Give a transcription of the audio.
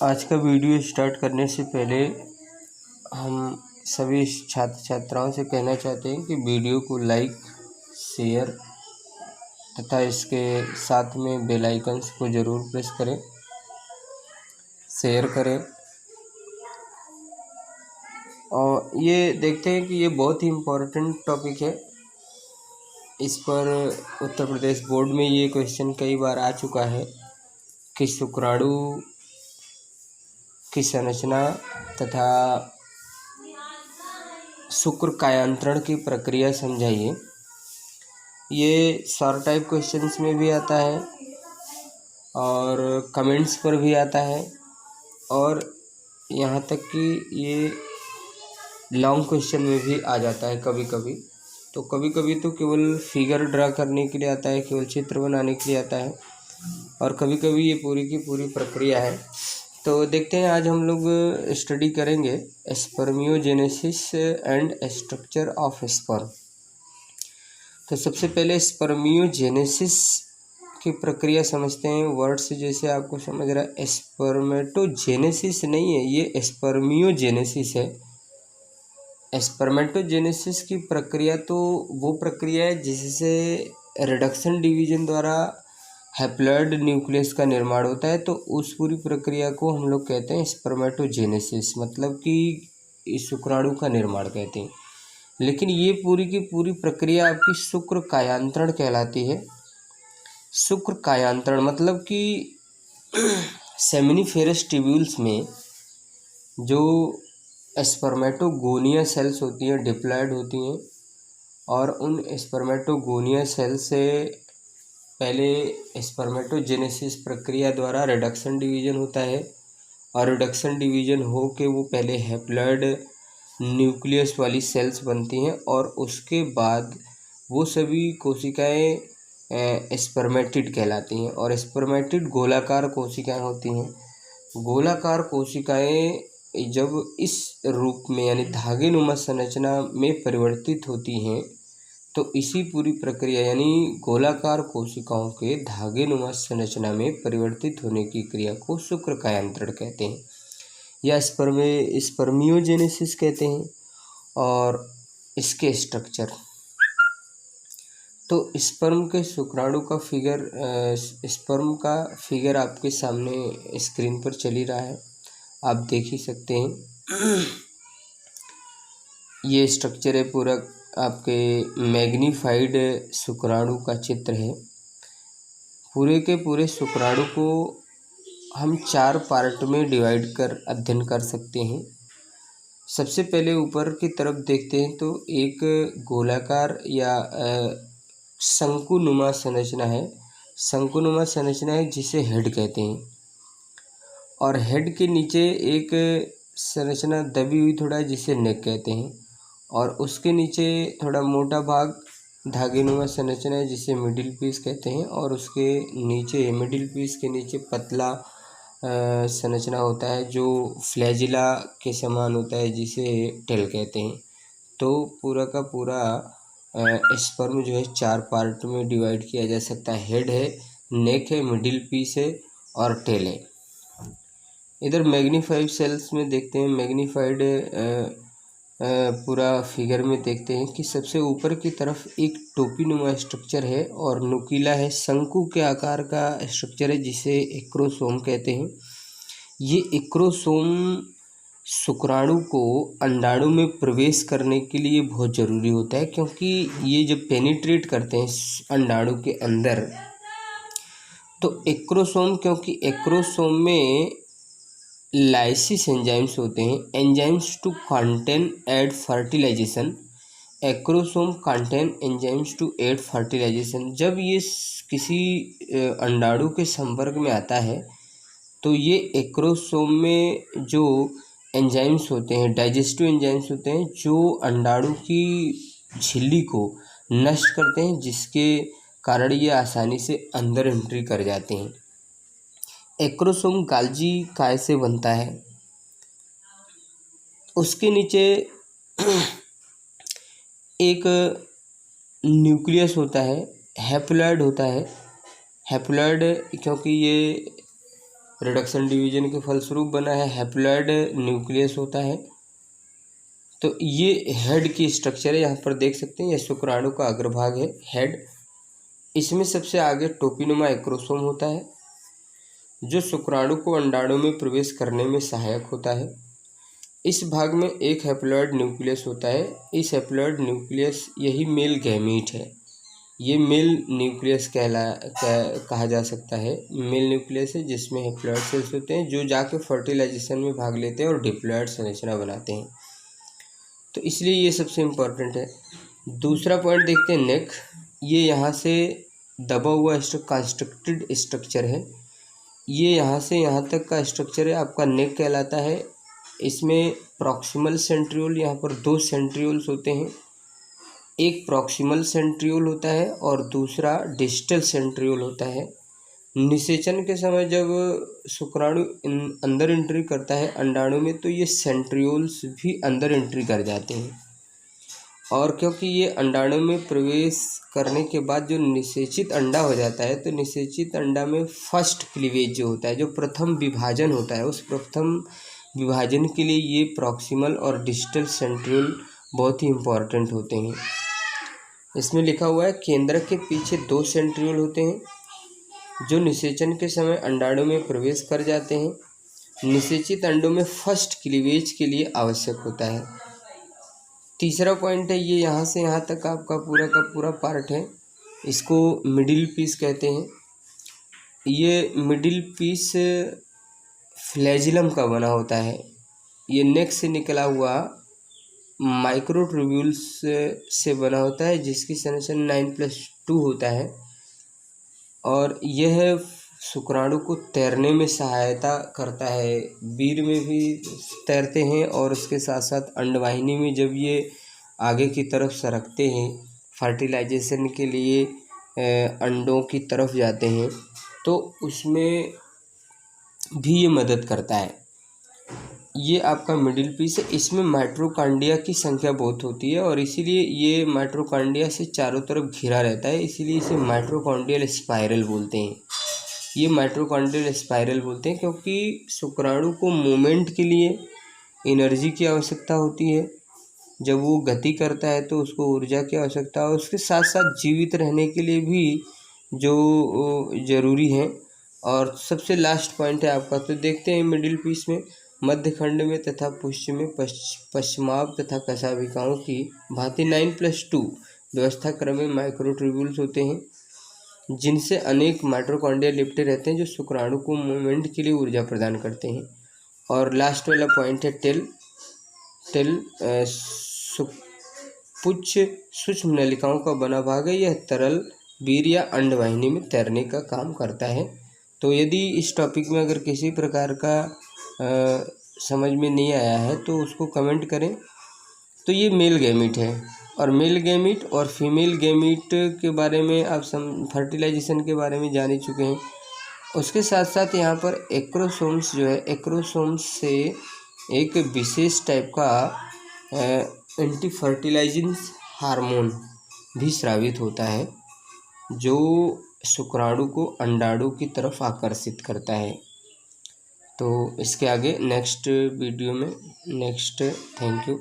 आज का video start करने से पहले हम सभी छात्र छात्राओं से कहना चाहते हैं कि वीडियो को लाइक, शेयर तथा इसके साथ में बेल आइकन्स को ज़रूर प्रेस करें, शेयर करें। और ये देखते हैं कि ये बहुत ही इम्पोर्टेंट टॉपिक है। इस पर उत्तर प्रदेश बोर्ड में ये क्वेश्चन कई बार आ चुका है कि शुक्राणु की संरचना तथा शुक्र कायांतरण की प्रक्रिया समझाइए। ये शॉर्ट टाइप क्वेश्चंस में भी आता है और कमेंट्स पर भी आता है और यहाँ तक कि ये लॉन्ग क्वेश्चन में भी आ जाता है कभी कभी। तो कभी कभी तो केवल फिगर ड्रा करने के लिए आता है, केवल चित्र बनाने के लिए आता है, और कभी कभी ये पूरी की पूरी प्रक्रिया है। तो देखते हैं, आज हम लोग स्टडी करेंगे spermiogenesis and structure of sperm. तो सबसे पहले स्पर्मियोजेनेसिस की प्रक्रिया समझते हैं। वर्ड से जैसे आपको समझ रहा है, स्पर्मेटोजेनेसिस नहीं है, ये स्पर्मियोजेनेसिस है। स्पर्मेटोजेनेसिस की प्रक्रिया तो वो प्रक्रिया है जिससे रिडक्शन डिवीजन द्वारा हैप्लॉइड न्यूक्लियस का निर्माण होता है। तो उस पूरी प्रक्रिया को हम लोग कहते हैं स्पर्मेटोजेनेसिस, मतलब कि शुक्राणु का निर्माण कहते हैं। लेकिन ये पूरी की पूरी प्रक्रिया आपकी शुक्र कायांतरण कहलाती है। शुक्र कायांतरण मतलब कि सेमिनिफेरस ट्यूब्यूल्स में जो स्पर्मेटोगोनिया सेल्स होती हैं, डिप्लॉयड होती हैं, और उन स्पर्मेटोगोनिया सेल से पहले स्पर्मेटोजेनेसिस प्रक्रिया द्वारा रिडक्शन डिवीजन होता है, और रिडक्शन डिवीजन हो के वो पहले हैप्लॉइड न्यूक्लियस वाली सेल्स बनती हैं, और उसके बाद वो सभी कोशिकाएं स्पर्मेटिड कहलाती हैं। और स्पर्मेटिड गोलाकार कोशिकाएं होती हैं। गोलाकार कोशिकाएं जब इस रूप में यानी धागेनुमा संरचना में परिवर्तित होती हैं, तो इसी पूरी प्रक्रिया यानी गोलाकार कोशिकाओं के धागेनुमा संरचना में परिवर्तित होने की क्रिया को शुक्र कायांतरण कहते हैं या स्पर्मियोजेनेसिस कहते हैं। और इसके स्ट्रक्चर, तो स्पर्म के शुक्राणु का फिगर, स्पर्म का फिगर आपके सामने स्क्रीन पर चल ही रहा है, आप देख ही सकते हैं। ये स्ट्रक्चर है पूरा, आपके मैग्नीफाइड शुक्राणु का चित्र है। पूरे के पूरे शुक्राणु को हम 4 पार्ट में डिवाइड कर अध्ययन कर सकते हैं। सबसे पहले ऊपर की तरफ देखते हैं तो एक गोलाकार या शंकुनुमा संरचना है। शंकुनुमा संरचना है जिसे हेड कहते हैं, और हेड के नीचे एक संरचना दबी हुई थोड़ा जिसे नेक कहते हैं, और उसके नीचे थोड़ा मोटा भाग धागेनुमा संरचना है जिसे मिडिल पीस कहते हैं, और उसके नीचे मिडिल पीस के नीचे पतला संरचना होता है जो फ्लैजिला के समान होता है जिसे टेल कहते हैं। तो पूरा का पूरा स्पर्म जो है 4 पार्ट में डिवाइड किया जा सकता है। हेड है, नेक है, मिडिल पीस है और टेल है। इधर मैग्नीफाइड सेल्स में देखते हैं, मैग्नीफाइड पूरा फिगर में देखते हैं कि सबसे ऊपर की तरफ एक टोपीनुमा स्ट्रक्चर है और नुकीला है, शंकु के आकार का स्ट्रक्चर है जिसे एक्रोसोम कहते हैं। ये एक्रोसोम शुक्राणु को अंडाणु में प्रवेश करने के लिए बहुत ज़रूरी होता है, क्योंकि ये जब पेनिट्रेट करते हैं अंडाणु के अंदर, तो एक्रोसोम, क्योंकि एक्रोसोम में लाइसिस एंजाइम्स होते हैं, enzymes to contain aid fertilisation. Acrosome contain enzymes to aid fertilisation. जब ये किसी अंडाणु के संपर्क में आता है तो ये एक्रोसोम में जो एंजाइम्स होते हैं, डाइजेस्टिव एंजाइम्स होते हैं, जो अंडाणु की झिल्ली को नष्ट करते हैं, जिसके कारण ये आसानी से अंदर एंट्री कर जाते हैं। एक्रोसोम गाल्जी काय से बनता है? उसके नीचे एक न्यूक्लियस होता है, हैप्लॉइड होता है। हैप्लॉइड क्योंकि ये रिडक्शन डिवीजन के फलस्वरूप बना है। हैप्लॉइड न्यूक्लियस होता है। तो ये हेड की स्ट्रक्चर है, यहाँ पर देख सकते हैं, यह शुक्राणु का अग्रभाग है, हेड। इसमें सबसे आगे टोपीनुमा एक्रोसोम होता है जो शुक्राणु को अंडाणु में प्रवेश करने में सहायक होता है। इस भाग में एक हैप्लॉइड न्यूक्लियस होता है। इस हैप्लॉइड न्यूक्लियस यही मेल गैमीट है। ये मेल न्यूक्लियस कहा जा सकता है। मेल न्यूक्लियस है जिसमें हैप्लॉइड सेल्स होते हैं जो जाके फर्टिलाइजेशन में भाग लेते हैं और डिप्लॉइड संरचना बनाते हैं। तो इसलिए ये सबसे इम्पोर्टेंट है। दूसरा पॉइंट देखते हैं, नेक। ये यहाँ से दबा हुआ कंस्ट्रक्टेड स्ट्रक्चर है। ये यहाँ से यहाँ तक का स्ट्रक्चर है, आपका नेक कहलाता है। इसमें प्रॉक्सिमल सेंट्रियोल, यहाँ पर 2 सेंट्रियोल्स होते हैं। एक प्रॉक्सिमल सेंट्रियोल होता है और दूसरा डिस्टल सेंट्रियोल होता है। निषेचन के समय जब शुक्राणु अंदर एंट्री करता है अंडाणु में, तो ये सेंट्रियोल्स भी अंदर एंट्री कर जाते हैं। और क्योंकि ये अंडाणु में प्रवेश करने के बाद जो निषेचित अंडा हो जाता है, तो निषेचित अंडा में फर्स्ट क्लीवेज जो होता है, जो प्रथम विभाजन होता है, उस प्रथम विभाजन के लिए ये प्रॉक्सिमल और डिस्टल सेंट्रियोल बहुत ही इम्पॉर्टेंट होते हैं। इसमें लिखा हुआ है केंद्रक के पीछे 2 सेंट्रियोल होते हैं जो निषेचन के समय अंडाणु में प्रवेश कर जाते हैं। निषेचित अंडों में फर्स्ट क्लीवेज के लिए आवश्यक होता है। तीसरा पॉइंट है, ये यहाँ से यहाँ तक आपका पूरा का पूरा पार्ट है, इसको मिडिल पीस कहते हैं। ये मिडिल पीस फ्लैजिलम का बना होता है। ये नेक से निकला हुआ माइक्रोट्यूब्यूल्स से बना होता है जिसकी संरचना 9+2 होता है। और यह शुक्राणु को तैरने में सहायता करता है। वीर्य में भी तैरते हैं और उसके साथ साथ अंडवाहिनी में जब ये आगे की तरफ सरकते हैं फर्टिलाइजेशन के लिए, अंडों की तरफ जाते हैं, तो उसमें भी ये मदद करता है। ये आपका मिडिल पीस है। इसमें माइटोकॉन्ड्रिया की संख्या बहुत होती है और इसीलिए ये माइटोकॉन्ड्रिया से चारों तरफ घिरा रहता है, इसीलिए इसे माइटोकॉन्ड्रियल स्पाइरल बोलते हैं। ये माइटोकॉन्ड्रियल स्पाइरल बोलते हैं क्योंकि शुक्राणु को मूवमेंट के लिए एनर्जी की आवश्यकता होती है। जब वो गति करता है तो उसको ऊर्जा की आवश्यकता है, उसके साथ साथ जीवित रहने के लिए भी जो ज़रूरी है। और सबसे लास्ट पॉइंट है आपका, तो देखते हैं मिडिल पीस में मध्य खंड में तथा पुष्य में पश्चिमाभ तथा कशाभिकाओं की भांति 9+2 व्यवस्था क्रम में माइक्रोट्यूब्यूल्स होते हैं जिनसे अनेक माइटोकॉन्ड्रिया लिपटे रहते हैं जो शुक्राणु को मूवमेंट के लिए ऊर्जा प्रदान करते हैं। और लास्ट वाला पॉइंट है टेल। पुच्छ सूक्ष्म नलिकाओं का बना भाग है। यह तरल वीर्य या अंडवाहिनी में तैरने का काम करता है। तो यदि इस टॉपिक में अगर किसी प्रकार का समझ में नहीं आया है तो उसको कमेंट करें। तो ये मेल गैमीट है और मेल गैमीट और फीमेल गैमीट के बारे में आप फर्टिलाइजेशन के बारे में जान ही चुके हैं। उसके साथ साथ यहाँ पर एक्रोसोम्स जो है, एक्रोसोम्स से एक विशेष टाइप का एंटी फर्टिलाइजिंग हार्मोन भी स्रावित होता है जो शुक्राणु को अंडाणु की तरफ आकर्षित करता है। तो इसके आगे नेक्स्ट वीडियो में थैंक यू।